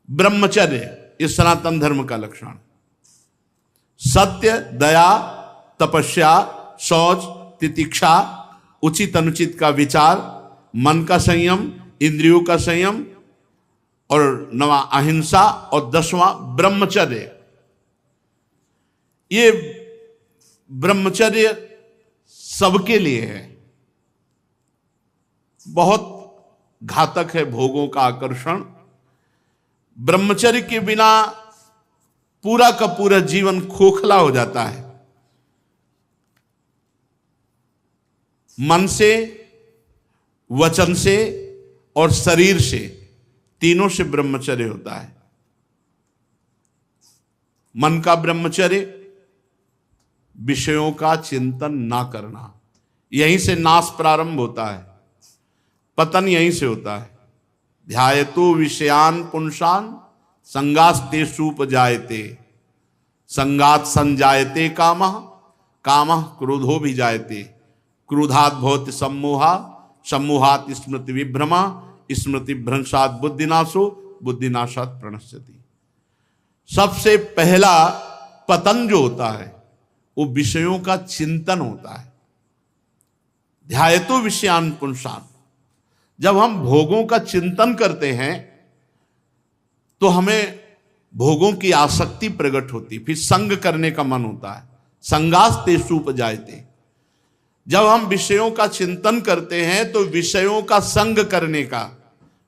ब्रह्मचर्य इस सनातन धर्म का लक्षण। सत्य, दया, तपस्या, शौच, तितिक्षा, उचित अनुचित का विचार, मन का संयम, इंद्रियों का संयम, और 9वां अहिंसा, और 10वां ब्रह्मचर्य। ये ब्रह्मचर्य सबके लिए है। बहुत घातक है भोगों का आकर्षण। ब्रह्मचर्य के बिना पूरा का पूरा जीवन खोखला हो जाता है। मन से, वचन से और शरीर से, तीनों से ब्रह्मचर्य होता है। मन का ब्रह्मचर्य, विषयों का चिंतन ना करना। यहीं से नाश प्रारंभ होता है, पतन यहीं से होता है। ध्यायतो विषयान पुंसान संगास्तेषुपजायते, संगात संजायते कामः, कामः क्रोधो भी जायते, क्रोधात् भवति सम्मोहा, सम्मोहात् स्मृति विभ्रमा, स्मृति भ्रंशात् बुद्धिनाशो, बुद्धिनाशात् प्रणश्यति। सबसे पहला पतन जो होता है वो विषयों का चिंतन होता है। ध्यायतो विषयान पुंसान, जब हम भोगों का चिंतन करते हैं तो हमें भोगों की आसक्ति प्रकट होती, फिर संग करने का मन होता है। संगास्तेषुपजायते, जब हम विषयों का चिंतन करते हैं तो विषयों का संग करने का,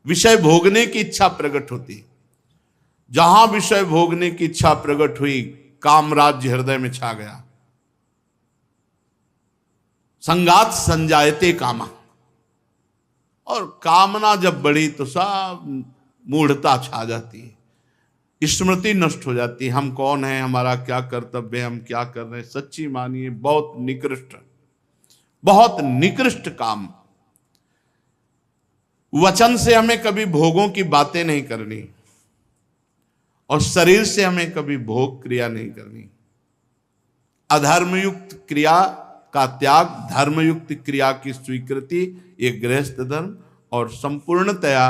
विषय भोगने की इच्छा प्रकट होती। जहां विषय भोगने की इच्छा प्रकट हुई, काम राज्य हृदय में छा गया। संगात संजायते कामा, और कामना जब बढ़ी तो सब मूढ़ता छा जाती है, स्मृति नष्ट हो जाती है। हम कौन हैं, हमारा क्या कर्तव्य है, हम क्या कर रहे हैं। सच्ची मानिए बहुत निकृष्ट, बहुत निकृष्ट काम। वचन से हमें कभी भोगों की बातें नहीं करनी, और शरीर से हमें कभी भोग क्रिया नहीं करनी। अधर्मयुक्त क्रिया का त्याग, धर्मयुक्त क्रिया की स्वीकृति, ये गृहस्थ धर्म और संपूर्णतया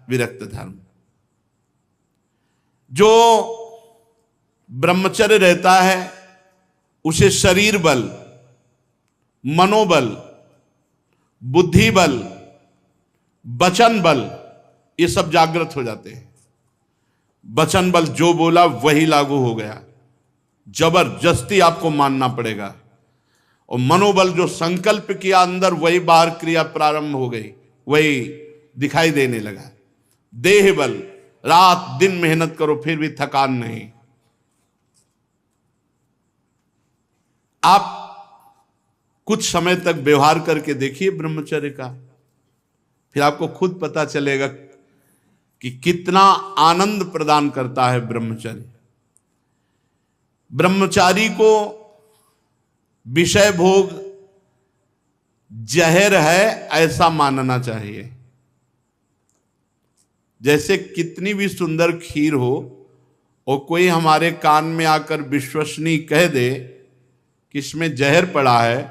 विरक्त धर्म। जो ब्रह्मचर्य रहता है उसे शरीर बल, मनोबल, बुद्धि बल, वचन बल, ये सब जागृत हो जाते हैं। वचन बल, जो बोला वही लागू हो गया, जबरदस्ती आपको मानना पड़ेगा। और मनोबल, जो संकल्प किया अंदर वही बाहर क्रिया प्रारंभ हो गई, वही दिखाई देने लगा। देह बल, रात दिन मेहनत करो फिर भी थकान नहीं। आप कुछ समय तक व्यवहार करके देखिए ब्रह्मचर्य का, फिर आपको खुद पता चलेगा कि कितना आनंद प्रदान करता है ब्रह्मचर्य। ब्रह्मचारी को विषय भोग जहर है ऐसा मानना चाहिए। जैसे कितनी भी सुंदर खीर हो और कोई हमारे कान में आकर विश्वसनीय कह दे कि इसमें जहर पड़ा है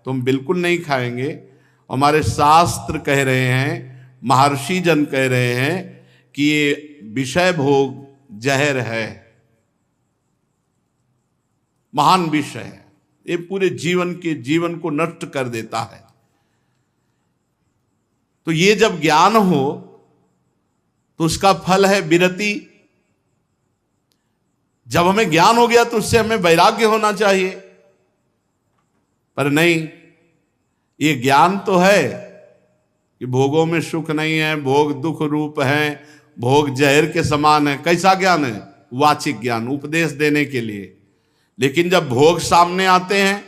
तो हम बिल्कुल नहीं खाएंगे। हमारे शास्त्र कह रहे हैं, महर्षि जन कह रहे हैं कि ये विषय भोग जहर है, महान विषय है, ये पूरे जीवन को नष्ट कर देता है। तो ये जब ज्ञान हो तो उसका फल है विरति। जब हमें ज्ञान हो गया तो उससे हमें वैराग्य होना चाहिए, पर नहीं। ये ज्ञान तो है कि भोगों में सुख नहीं है, भोग दुख रूप है, भोग जहर के समान है। कैसा ज्ञान है? वाचिक ज्ञान, उपदेश देने के लिए। लेकिन जब भोग सामने आते हैं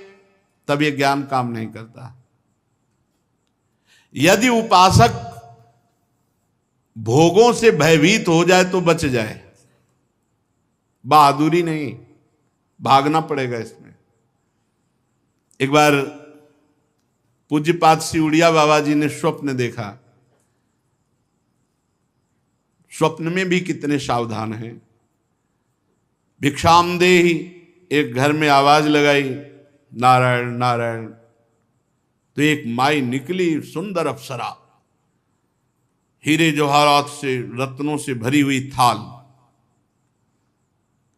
तब ये ज्ञान काम नहीं करता। यदि उपासक भोगों से भयभीत हो जाए तो बच जाए, बहादुरी नहीं, भागना पड़ेगा इसमें। एक बार पूज्यपाद श्री उड़िया बाबा जी ने स्वप्न देखा। स्वप्न में भी कितने सावधान हैं। भिक्षाम देहि, एक घर में आवाज लगाई, नारायण नारायण। तो एक माई निकली, सुंदर अप्सरा, हीरे जवाहरात से, रत्नों से भरी हुई थाल,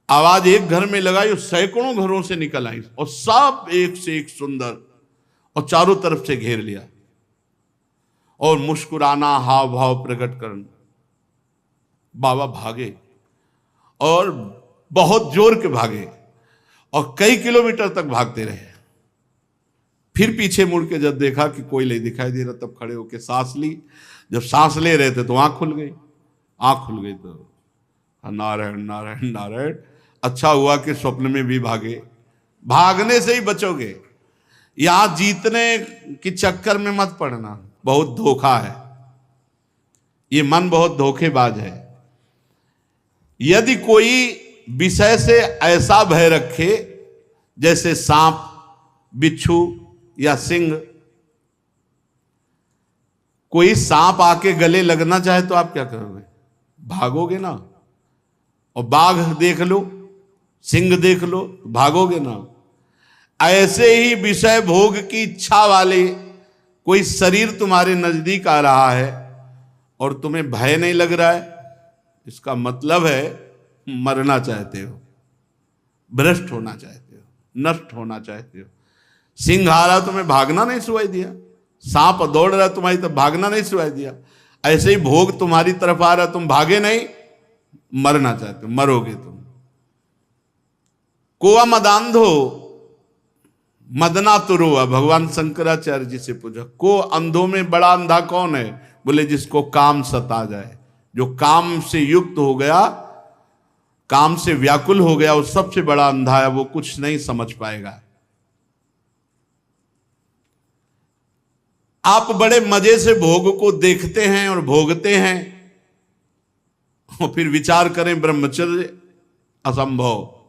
आवाज एक घर में लगाई और सैकड़ों घरों से निकल आई और सब एक से एक सुंदर, और चारों तरफ से घेर लिया और मुस्कुराना, हाव भाव प्रकट करना। बाबा भागे और बहुत जोर के भागे और कई किलोमीटर तक भागते रहे। फिर पीछे मुड़ के जब देखा कि कोई नहीं दिखाई दे रहा, तब खड़े होकर सांस ली। जब सांस ले रहे थे तो आंख खुल गई। आंख खुल गई तो नारायण नारायण नारायण। अच्छा हुआ कि स्वप्न में भी भागे। भागने से ही बचोगे, यहां जीतने के चक्कर में मत पड़ना, बहुत धोखा है। ये मन बहुत धोखेबाज है। यदि कोई विषय से ऐसा भय रखे जैसे सांप, बिच्छू या सिंह, कोई सांप आके गले लगना चाहे तो आप क्या करोगे? भागोगे ना। और बाघ देख लो, सिंह देख लो, भागोगे ना। ऐसे ही विषय भोग की इच्छा वाले कोई शरीर तुम्हारे नजदीक आ रहा है और तुम्हें भय नहीं लग रहा है, इसका मतलब है मरना चाहते हो, भ्रष्ट होना चाहते हो, नष्ट होना चाहते हो। सिंह आ रहा तुम्हें भागना नहीं सुनाई दिया, सांप दौड़ रहा तुम्हारी तरफ भागना नहीं सुनाई दिया। ऐसे ही भोग तुम्हारी तरफ आ रहा, तुम भागे नहीं, मरना चाहते हो, मरोगे तुम। कोआ मदांधो मदना तुरुआ, भगवान शंकराचार्य जी से पूछा, को अंधों में बड़ा अंधा कौन है? बोले जिसको काम सता जाए, जो काम से युक्त हो गया, काम से व्याकुल हो गया, वो सबसे बड़ा अंधा है, वो कुछ नहीं समझ पाएगा। आप बड़े मजे से भोग को देखते हैं और भोगते हैं और फिर विचार करें ब्रह्मचर्य असंभव।